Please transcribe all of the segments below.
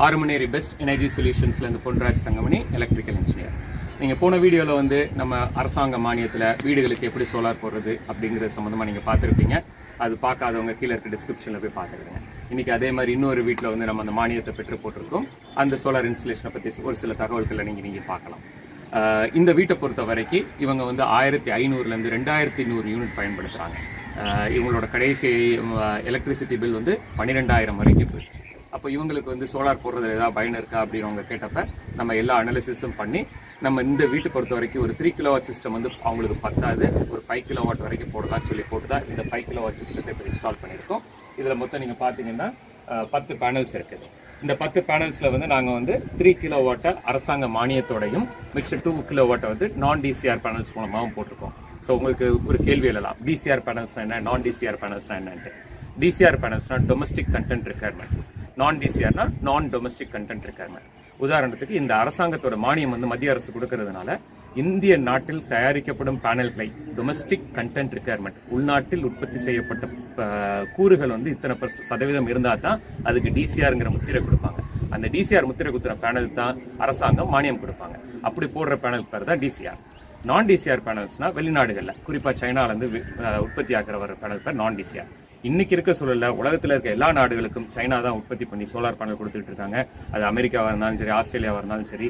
ஆறுமணேரி best energy சொல்யூஷன்ஸ்லேருந்து Ponraj Thangamani electrical engineer. நீங்கள் போன வீடியோவில் வந்து நம்ம அரசாங்க மானியத்தில் வீடுகளுக்கு எப்படி சோலார் போடுறது அப்படிங்கிறது சம்மந்தமாக நீங்கள் பார்த்துருப்பீங்க. அது பார்க்காதவங்க கீழே இருக்க டிஸ்கிரிப்ஷனில் போய் பார்த்துக்கிடுங்க. இன்றைக்கி அதே மாதிரி இன்னொரு வீட்டில் வந்து நம்ம அந்த மானியத்தை பெற்று போட்டிருக்கோம். அந்த சோலார் இன்ஸ்டலேஷனை பற்றி ஒரு சில தகவல்களை நீங்கள் பார்க்கலாம். இந்த வீட்டை பொறுத்த வரைக்கும் இவங்க வந்து 1500லேருந்து 2100 யூனிட் பயன்படுத்துகிறாங்க. இவங்களோட கடைசி எலக்ட்ரிசிட்டி பில் வந்து 12,000 வரைக்கும் போயிடுச்சு. அப்போ இவங்களுக்கு வந்து சோலார் போடுறதுல ஏதாவது பயன் இருக்கா அப்படின்னு அவங்க கேட்டப்ப நம்ம எல்லா அனாலிசிஸும் பண்ணி நம்ம இந்த வீட்டை பொறுத்த வரைக்கும் ஒரு 3 கிலோவாட் சிஸ்டம் வந்து அவங்களுக்கு பத்தாது, ஒரு 5 கிலோவாட் வரைக்கும் போடலாம்னு சொல்லி போட்டு தான் இந்த 5 கிலோவாட் சிஸ்டத்தை இப்போ இன்ஸ்டால் பண்ணியிருக்கோம். இதில் மொத்தம் நீங்கள் பார்த்தீங்கன்னா 10 பேனல்ஸ் இருக்குது. இந்த 10 பேனல்ஸில் வந்து நாங்கள் வந்து 3 கிலோவாட்டை அரசாங்க மானியத்தோடையும் மிச்சம் 2 கிலோவாட்டை வந்து நான் டிசிஆர் பேனல்ஸ் மூலமாகவும் போட்டிருக்கோம். ஸோ உங்களுக்கு ஒரு கேள்வி எழலாம், டிசிஆர் பேனல்ஸ்னால் என்ன, நான் டிசிஆர் பேனல்ஸ்னால் என்னன்ட்டு. டிசிஆர் பேனல்ஸ்னால் டொமஸ்டிக் கண்டென்ட் ரிக்யர்மெண்ட், நான் டிசிஆர்னா நான் டொமஸ்டிக் கண்டென்ட் ரிக்யர்மெண்ட். உதாரணத்துக்கு இந்த அரசாங்கத்தோட மானியம் வந்து மத்திய அரசு கொடுக்கறதுனால இந்திய நாட்டில் தயாரிக்கப்படும் பேனல்களை டொமஸ்டிக் கண்டென்ட் ரிக்யர்மெண்ட், உள்நாட்டில் உற்பத்தி செய்யப்பட்ட கூறுகள் வந்து இத்தனை % இருந்தால் தான் அதுக்கு டிசிஆருங்கிற முத்திரை கொடுப்பாங்க. அந்த டிசிஆர் முத்திரை குத்துற பேனல் தான் அரசாங்கம் மானியம் கொடுப்பாங்க. அப்படி போடுற பேனல் பேர் தான் டிசிஆர். நான் டிசிஆர் பேனல்ஸ்னால் வெளிநாடுகளில் குறிப்பாக சைனாலேருந்து உற்பத்தி ஆகிற வர பேனல் பேர் நான் டிசிஆர். இன்னைக்கு இருக்க சூழல்ல உலகத்தில் இருக்க எல்லா நாடுகளுக்கும் சைனா தான் உற்பத்தி பண்ணி சோலார் பேனல் கொடுத்துட்டு இருக்காங்க. அது அமெரிக்காவாக இருந்தாலும் சரி, ஆஸ்திரேலியாவாக இருந்தாலும் சரி,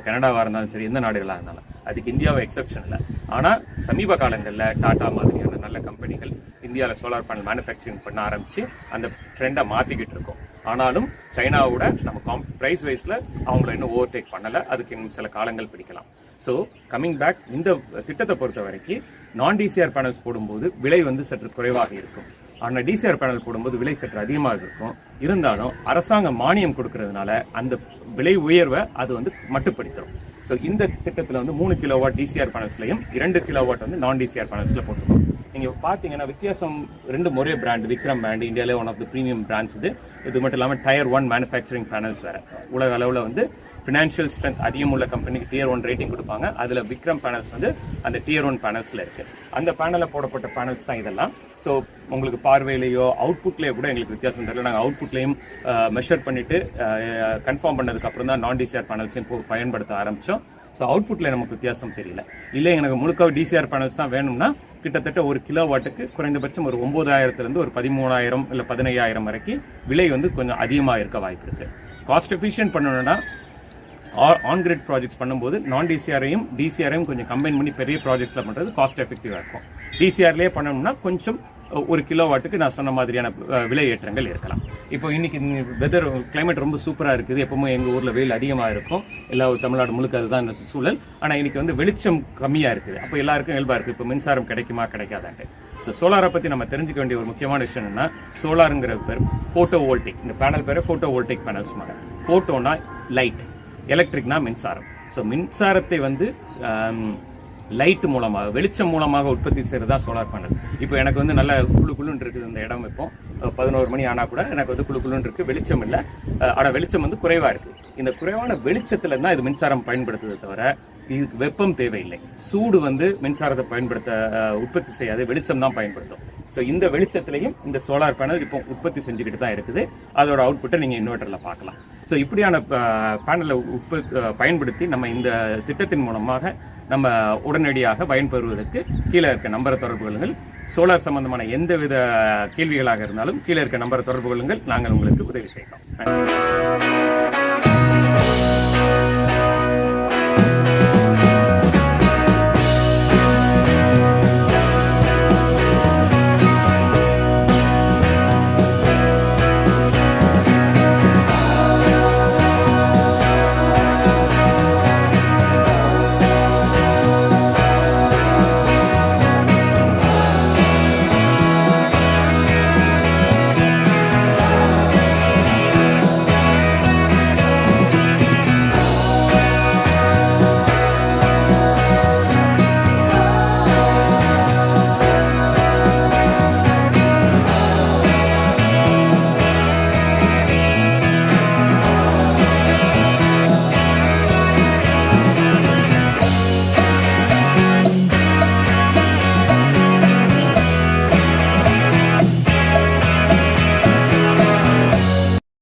கனடாவாக இருந்தாலும் சரி, எந்த நாடுகளாக இருந்தாலும். அதுக்கு இந்தியாவை எக்ஸப்ஷன் இல்லை. ஆனால் சமீப காலங்களில் டாடா மாதிரியான நல்ல கம்பெனிகள் இந்தியாவில் சோலார் பேனல் மேனுஃபேக்சரிங் பண்ண ஆரம்பித்து அந்த ட்ரெண்டை மாற்றிக்கிட்டு இருக்கோம். ஆனாலும் சைனாவோட நம்ம ப்ரைஸ் வைஸில் அவங்கள இன்னும் ஓவர்டேக் பண்ணலை. அதுக்கு இன்னும் சில காலங்கள் பிடிக்கலாம். ஸோ கம்மிங் பேக், இந்த திட்டத்தை பொறுத்த வரைக்கும் நான் டிசிஆர் பேனல்ஸ் போடும்போது விலை வந்து சற்று குறைவாக இருக்கும். ஆனால் டிசிஆர் பேனல் போடும்போது விலை சற்று அதிகமாக இருக்கும். இருந்தாலும் அரசாங்க மானியம் கொடுக்கறதுனால அந்த விலை உயர்வை அது வந்து மட்டுப்படுத்தும். ஸோ இந்த திட்டத்தில் வந்து 3 கிலோவாட் டிசிஆர் பேனல்ஸ்லையும் 2 கிலோவாட் வந்து நான் டிசிஆர் பேனல்ஸில் போட்டுருக்கோம். நீங்கள் பார்த்தீங்கன்னா வித்தியாசம் 2 ஒரே பிராண்ட், விக்ரம் பிராண்ட், இந்தியாவிலே one of the premium brands இது மட்டும் இல்லாமல் Tier 1 மேனுஃபேக்சரிங் பேனல்ஸ் வேறு. உலக அளவில் வந்து ஃபினான்ஷியல் ஸ்ட்ரென்த் அதிகம் உள்ள கம்பெனிக்கு Tier 1 ரேட்டிங் கொடுப்பாங்க. அதில் விக்ரம் பேனல்ஸ் வந்து அந்த Tier 1 பேனல்ஸில் இருக்குது. அந்த பேனலில் போடப்பட்ட பேனல்ஸ் தான் இதெல்லாம். ஸோ உங்களுக்கு பார்வையிலேயோ அவுட்புட்லேயோ கூட எங்களுக்கு வித்தியாசம் தெரியல. நாங்கள் அவுட்புட்லேயும் மெஷர் பண்ணிவிட்டு கன்ஃபார்ம் பண்ணதுக்கப்புறம் தான் நான் டிசிஆர் பேனல்ஸையும் பயன்படுத்த ஆரம்பித்தோம். ஸோ அவுட்புட்டில் நமக்கு வித்தியாசம் தெரியல. இல்லை எனக்கு முழுக்க டிசிஆர் பேனல்ஸ் தான் வேணும்னா கிட்டத்தட்ட ஒரு கிலோவாட்டுக்கு குறைந்தபட்சம் ஒரு 9,000லேருந்து ஒரு 13,000 இல்லை 15,000 வரைக்கும் விலை வந்து கொஞ்சம் அதிகமாக இருக்க வாய்ப்பு இருக்குது. காஸ்ட் எஃபிஷியன்ட் பண்ணணும்னா ஆன் கிரிட் ப்ராஜெக்ட்ஸ் பண்ணும்போது நான் டிசிஆரையும் டிசிஆரையும் கொஞ்சம் கம்பைன் பண்ணி பெரிய ப்ராஜெக்ட்ஸில் பண்ணுறது காஸ்ட் எஃபெக்டிவாக இருக்கும். டிசிஆர்லேயே பண்ணணும்னா கொஞ்சம் ஒரு கிலோவாட்டுக்கு நான் சொன்ன மாதிரியான விலை ஏற்றங்கள் இருக்கலாம். இப்போ இன்றைக்கி வெதர் கிளைமேட் ரொம்ப சூப்பராக இருக்குது. எப்பவுமே எங்கள் ஊரில் வெயில் அதிகமாக இருக்கும். எல்லா தமிழ்நாடு முழுக்க அதுதான் இந்த சூழல். ஆனால் இன்றைக்கி வந்து வெளிச்சம் கம்மியாக இருக்குது. அப்போ எல்லாருக்கும் இயல்பாக இருக்குது, இப்போ மின்சாரம் கிடைக்குமா கிடைக்காதான்ட்டு. ஸோ சோலாரை பற்றி நம்ம தெரிஞ்சுக்க வேண்டிய ஒரு முக்கியமான விஷயம் என்னென்னா, சோலாருங்கிற பேர் ஃபோட்டோ வோல்டிக். இந்த பேனல் பேர் ஃபோட்டோ வோல்டிக் பேனல்ஸ் மாதிரி. ஃபோட்டோனா லைட், எலக்ட்ரிக்னா மின்சாரம். ஸோ மின்சாரத்தை வந்து லைட் மூலமாக, வெளிச்சம் மூலமாக உற்பத்தி செய்கிறது தான் சோலார் பேனல். இப்போ எனக்கு வந்து நல்ல குழுன்னு இருக்குது இந்த இடம். இப்போ 11 மணி ஆனால் கூட எனக்கு வந்து குழுன்னு இருக்குது, வெளிச்சம் இல்லை. ஆனால் வெளிச்சம் வந்து குறைவாக இருக்குது. இந்த குறைவான வெளிச்சத்தில் தான் இது மின்சாரம் பயன்படுத்துவதை தவிர இதுக்கு வெப்பம் தேவையில்லை. சூடு வந்து மின்சாரத்தை பயன்படுத்த உற்பத்தி செய்யாது, வெளிச்சம் தான் பயன்படுத்தும். ஸோ இந்த வெளிச்சத்துலையும் இந்த சோலார் பேனல் இப்போ உற்பத்தி செஞ்சுக்கிட்டு தான் இருக்குது. அதோட அவுட்புட்டை நீங்கள் இன்வெர்ட்டரில் பார்க்கலாம். ஸோ இப்படியான பேனலை பயன்படுத்தி நம்ம இந்த திட்டத்தின் மூலமாக நம்ம உடனடியாக பயன்பெறுவதற்கு கீழே இருக்க நம்பரை தொடர்பு கொள்ளுங்கள். சோலார் சம்பந்தமான எந்தவித கேள்விகளாக இருந்தாலும் கீழே இருக்க நம்பரை தொடர்பு கொள்ளுங்கள். நாங்கள் உங்களுக்கு உதவி செய்கிறோம்.